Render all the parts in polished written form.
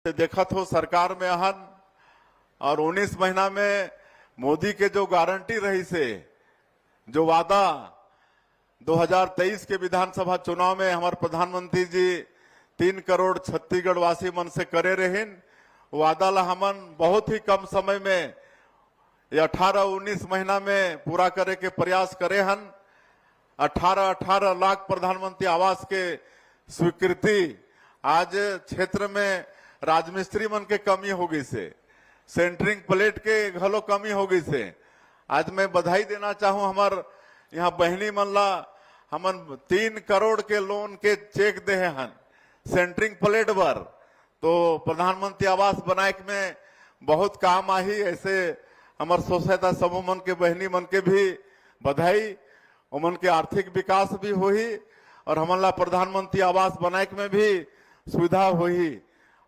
देखा तो सरकार में अहन और 19 महीना में मोदी के जो गारंटी रही से जो वादा 2023 के विधानसभा चुनाव में हमारे प्रधानमंत्री जी 3 करोड़ छत्तीसगढ़ वासी मन से करे रहीन वादा ला हमन बहुत ही कम समय में 18-19 महीना में पूरा करे के प्रयास करे हन। 18 लाख प्रधानमंत्री आवास के स्वीकृति आज क्षेत्र में राजमिस्त्री मन के कमी हो गई से, सेंटरिंग प्लेट के घलो कमी हो गई से। आज मैं बधाई देना चाहूं हमार यहाँ बहनी मन ला हमन 3 करोड़ के लोन के चेक दे हन सेंटरिंग प्लेट पर, तो प्रधानमंत्री आवास बनाए में बहुत काम आई। ऐसे हमार स्वसहायता समूह मन के बहनी मन के भी बधाई, उमन के आर्थिक विकास भी होही और हमन ला प्रधानमंत्री आवास बनाए में भी सुविधा होही।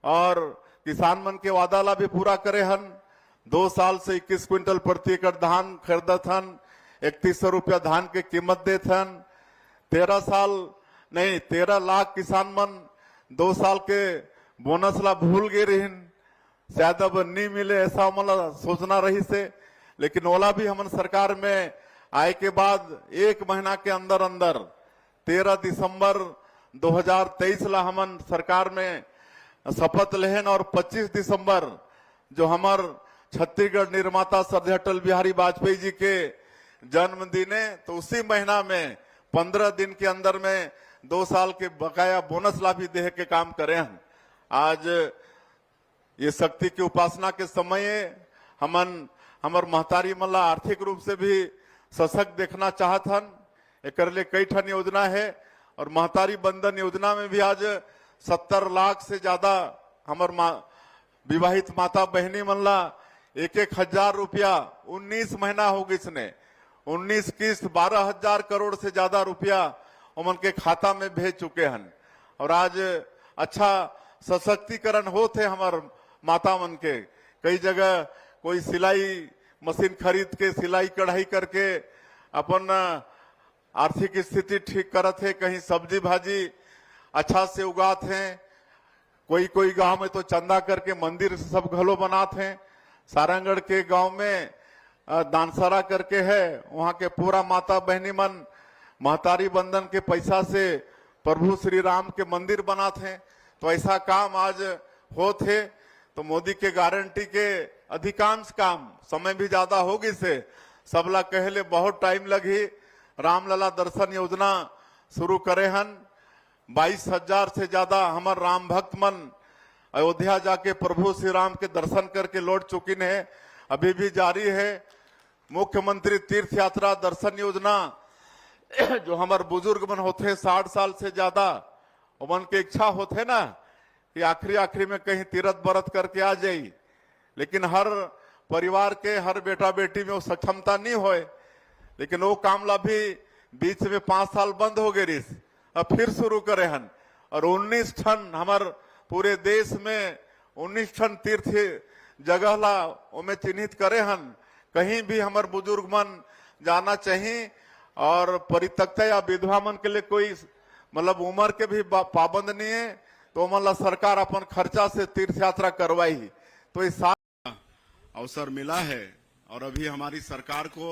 और किसान मन के वादा ला भी पूरा करे हन। 2 साल से 21 क्विंटल प्रति एकड़ धान खरीदत हन, 3100 रुपया धान के कीमत देत हन। 13 लाख किसान मन 2 साल के बोनस ला भूल गए रहीन, शायद अब नहीं मिले ऐसा मतलब सोचना रही से, लेकिन ओला भी हमन सरकार में आए के बाद 1 महीना के अंदर अंदर 13 दिसंबर 2023 ला हमन सरकार में शपथ लेहन और 25 दिसंबर जो हमार छत्तीसगढ़ निर्माता श्रद्धेय अटल बिहारी वाजपेयी जी के जन्मदिन है, तो उसी महीना में 15 दिन के अंदर में 2 साल के बकाया बोनस ला भी देह के काम करे हैं। आज ये शक्ति की उपासना के समय हमन हमार महतारी मन ला आर्थिक रूप से भी सशक्त देखना चाहत हन। एक कई ठन योजना है और महतारी बंधन योजना में भी आज 70 लाख से ज्यादा हमार विवाहित माता बहनी मन ला 1,000 रुपया 19 महीना हो गई इसने 19 किस्त 12,000 करोड़ से ज्यादा रुपया उमन के खाता में भेज चुके हैं। और आज अच्छा सशक्तिकरण होते हमार माता मन के। कई जगह कोई सिलाई मशीन खरीद के सिलाई कढ़ाई करके अपन आर्थिक स्थिति ठीक करत है, कहीं सब्जी भाजी अच्छा से उगात हैं, कोई गांव में तो चंदा करके मंदिर सब घलो बनात हैं। सारंगढ़ के गांव में दानसरा करके है, वहां के पूरा माता बहनी मन महतारी बंधन के पैसा से प्रभु श्री राम के मंदिर बनाते हैं। तो ऐसा काम आज होत है। तो मोदी के गारंटी के अधिकांश काम समय भी ज्यादा होगी से सबला कहले बहुत टाइम लगी। रामलला दर्शन योजना शुरू करे हन, 22,000 से ज्यादा हमार राम भक्त मन अयोध्या जाके प्रभु श्री राम के दर्शन करके लौट चुकी है, अभी भी जारी है। मुख्यमंत्री तीर्थ यात्रा दर्शन योजना जो हमार बुजुर्ग मन होते 60 साल से ज्यादा, उमन के इच्छा होते ना कि आखिरी में कहीं तीर्थ व्रत करके आ जाई, लेकिन हर परिवार के हर बेटा बेटी में वो सक्षमता नहीं होए, लेकिन वो काम ला भी बीच में 5 साल बंद हो गए, अब फिर शुरू करे हन। और 19 ठन हमार पूरे देश में 19 ठन तीर्थ जगह ला उमें चिन्हित करे हन। कहीं भी हमार बुजुर्ग मन जाना चाहिए और परित्यक्ता या विधवा मन के लिए कोई मतलब उम्र के भी पाबंद नहीं है, तो मतलब सरकार अपन खर्चा से तीर्थ यात्रा करवाई। तो इस अवसर मिला है और अभी हमारी सरकार को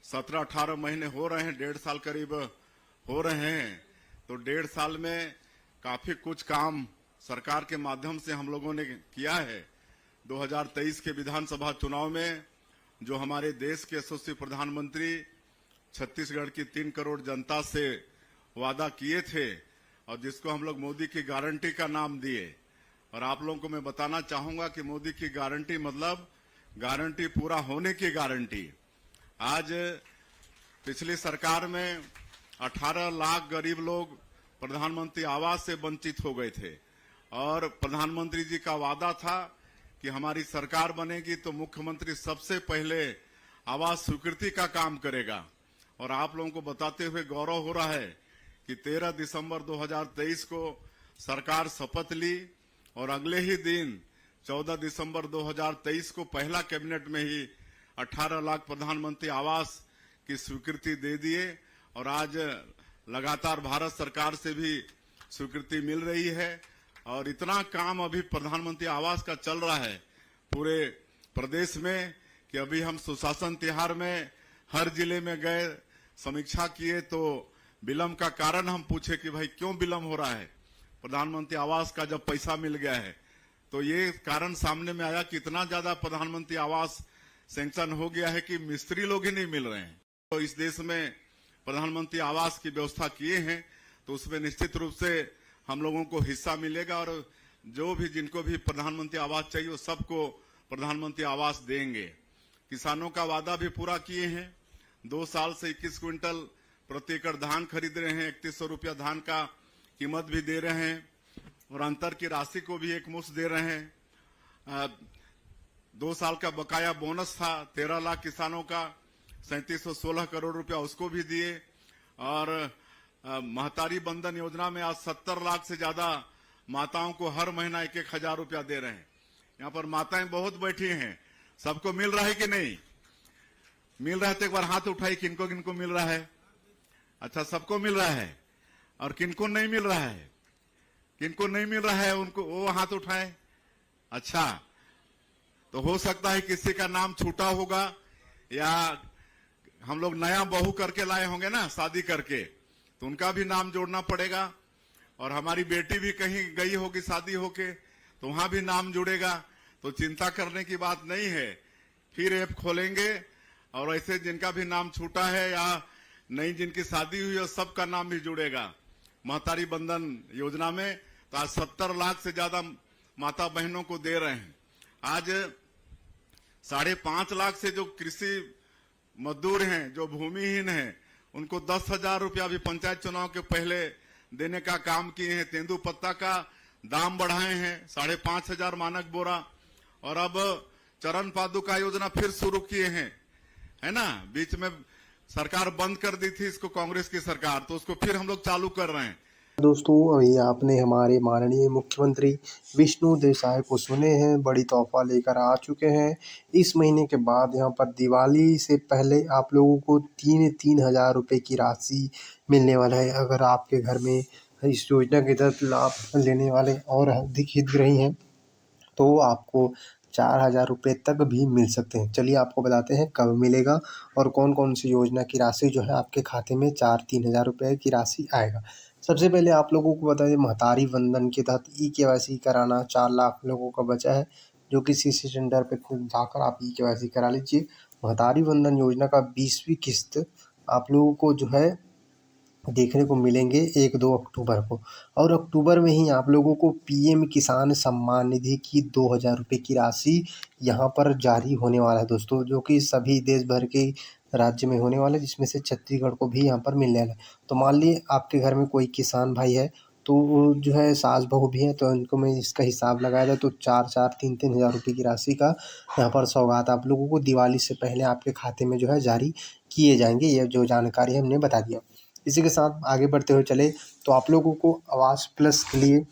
17-18 महीने हो रहे हैं, 1.5 साल करीब हो रहे हैं। तो 1.5 साल में काफी कुछ काम सरकार के माध्यम से हम लोगों ने किया है। 2023 के विधानसभा चुनाव में जो हमारे देश के यशस्वी प्रधानमंत्री छत्तीसगढ़ की 3 करोड़ जनता से वादा किए थे और जिसको हम लोग मोदी की गारंटी का नाम दिए। और आप लोगों को मैं बताना चाहूंगा कि मोदी की गारंटी मतलब गारंटी पूरा होने की गारंटी। आज पिछली सरकार में 18 लाख गरीब लोग प्रधानमंत्री आवास से वंचित हो गए थे और प्रधानमंत्री जी का वादा था कि हमारी सरकार बनेगी तो मुख्यमंत्री सबसे पहले आवास स्वीकृति का काम करेगा। और आप लोगों को बताते हुए गौरव हो रहा है कि 13 दिसंबर 2023 को सरकार शपथ ली और अगले ही दिन 14 दिसंबर 2023 को पहला कैबिनेट में ही 18 लाख प्रधानमंत्री आवास की स्वीकृति दे दिए। और आज लगातार भारत सरकार से भी स्वीकृति मिल रही है और इतना काम अभी प्रधानमंत्री आवास का चल रहा है पूरे प्रदेश में कि अभी हम सुशासन तिहार में हर जिले में गए, समीक्षा किए, तो विलम्ब का कारण हम पूछे कि भाई क्यों विलम्ब हो रहा है। प्रधानमंत्री आवास का जब पैसा मिल गया है तो ये कारण सामने में आया कि इतना ज्यादा प्रधानमंत्री आवास सैंक्शन हो गया है कि मिस्त्री लोग ही नहीं मिल रहे हैं। तो इस देश में प्रधानमंत्री आवास की व्यवस्था किए हैं तो उसमें निश्चित रूप से हम लोगों को हिस्सा मिलेगा और जो भी जिनको भी प्रधानमंत्री आवास चाहिए वो सबको प्रधानमंत्री आवास देंगे। किसानों का वादा भी पूरा किए हैं। 2 साल से 21 क्विंटल प्रति एकड़ धान खरीद रहे हैं, 3100 रुपया धान का कीमत भी दे रहे हैं और अंतर की राशि को भी एक मुश्त दे रहे हैं। 2 साल का बकाया बोनस था 13 लाख किसानों का, 3716 करोड़ रुपया उसको भी दिए और महतारी बंधन योजना में आज 70 लाख से ज्यादा माताओं को हर महीना 1-1 हजार रुपया दे रहे हैं। यहाँ पर माताएं बहुत बैठी हैं, सबको मिल रहा है कि नहीं मिल रहा है? तो एक बार हाथ उठाई, किनको किनको मिल रहा है? अच्छा, सबको मिल रहा है। और किनको नहीं मिल रहा है? किनको नहीं मिल रहा है उनको वो हाथ उठाए। अच्छा, तो हो सकता है किसी का नाम छूटा होगा या हम लोग नया बहू करके लाए होंगे ना शादी करके, तो उनका भी नाम जोड़ना पड़ेगा। और हमारी बेटी भी कहीं गई होगी शादी होके तो वहां भी नाम जुड़ेगा। तो चिंता करने की बात नहीं है, फिर ऐप खोलेंगे और ऐसे जिनका भी नाम छूटा है या नई जिनकी शादी हुई है सबका नाम भी जुड़ेगा महतारी बंधन योजना में। तो आज 70 लाख से ज्यादा माता बहनों को दे रहे हैं। आज 5.5 लाख से जो कृषि मजदूर हैं, जो भूमिहीन हैं, उनको 10,000 रुपया भी पंचायत चुनाव के पहले देने का काम किए हैं। तेंदू पत्ता का दाम बढ़ाए हैं 5,500 मानक बोरा और अब चरण पादुका योजना फिर शुरू किए हैं, है ना। बीच में सरकार बंद कर दी थी इसको कांग्रेस की सरकार, तो उसको फिर हम लोग चालू कर रहे हैं। दोस्तों, अभी आपने हमारे माननीय मुख्यमंत्री विष्णु देसाई को सुने हैं, बड़ी तोहफा लेकर आ चुके हैं। इस महीने के बाद यहाँ पर दिवाली से पहले आप लोगों को 3 हज़ार रुपये की राशि मिलने वाला है। अगर आपके घर में इस योजना के तहत लाभ लेने वाले और अधिक हितग्राही हैं तो आपको 4,000 रुपये तक भी मिल सकते हैं। चलिए आपको बताते हैं कब मिलेगा और कौन कौन सी योजना की राशि जो है आपके खाते में 3 हज़ार रुपये की राशि आएगा। सबसे पहले आप लोगों को बता दें, महतारी बंधन के तहत ई-केवाईसी कराना 4 लाख लोगों का बचा है, जो कि सीसी सेंटर पे जाकर आप ई-केवाईसी करा लीजिए। महतारी बंधन योजना का 20वीं किस्त आप लोगों को जो है देखने को मिलेंगे 1-2 अक्टूबर को, और अक्टूबर में ही आप लोगों को पीएम किसान सम्मान निधि की 2,000 रुपये की राशि यहाँ पर जारी होने वाला है दोस्तों, जो कि सभी देश भर के राज्य में होने वाला है, जिसमें से छत्तीसगढ़ को भी यहाँ पर मिलने वाला है। तो मान लीजिए आपके घर में कोई किसान भाई है तो वो जो है सास बहू भी है, तो इनको मैं इसका हिसाब लगाया जाए तो 4-4 3-3 हज़ार रुपये की राशि का यहाँ पर सौगात आप लोगों को दिवाली से पहले आपके खाते में जो है जारी किए जाएंगे। ये जो जानकारी हमने बता दिया। इसी के साथ आगे बढ़ते हुए चले तो आप लोगों को आवास प्लस के लिए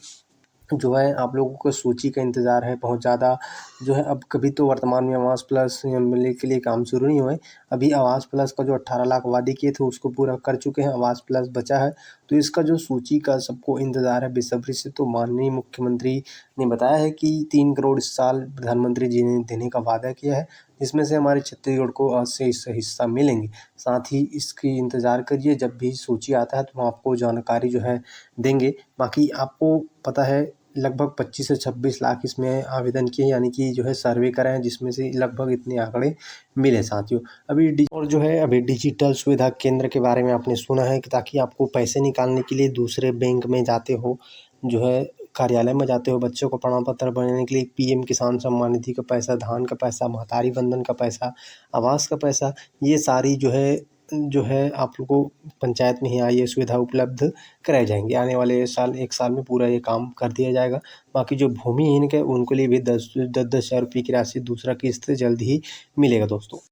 जो है आप लोगों को सूची का इंतज़ार है बहुत ज़्यादा। जो है अब कभी तो वर्तमान में आवास प्लस मिलने के लिए काम शुरू नहीं हुआ है। अभी आवास प्लस का जो 18 लाख वादे किए थे उसको पूरा कर चुके हैं, आवास प्लस बचा है। तो इसका जो सूची का सबको इंतज़ार है बेसब्री से। तो माननीय मुख्यमंत्री ने बताया है कि 3 करोड़ इस साल प्रधानमंत्री जी ने देने का वादा किया है, जिसमें से हमारे छत्तीसगढ़ को 80 हिस्सा मिलेंगे। साथ ही इसकी इंतज़ार करिए, जब भी सूची आता है तो हम आपको जानकारी जो है देंगे। बाकी आपको पता है लगभग 25 से 26 लाख इसमें आवेदन किए, यानी कि जो है सर्वे कराएं, जिसमें से लगभग इतने आंकड़े मिले साथियों। अभी डिजिटल सुविधा केंद्र के बारे में आपने सुना है कि ताकि आपको पैसे निकालने के लिए दूसरे बैंक में जाते हो, जो है कार्यालय में जाते हो, बच्चों को प्रमाण पत्र बनाने के लिए पीएम किसान सम्मान निधि का पैसा, धान का पैसा, महतारी बंधन का पैसा, आवास का पैसा, ये सारी जो है आप लोग को पंचायत में ही ये सुविधा उपलब्ध कराई जाएंगी। आने वाले 1 साल में पूरा ये काम कर दिया जाएगा। बाकी जो भूमिहीन के उनके लिए भी 10,000 रुपये की राशि दूसरा किस्त जल्द ही मिलेगा दोस्तों।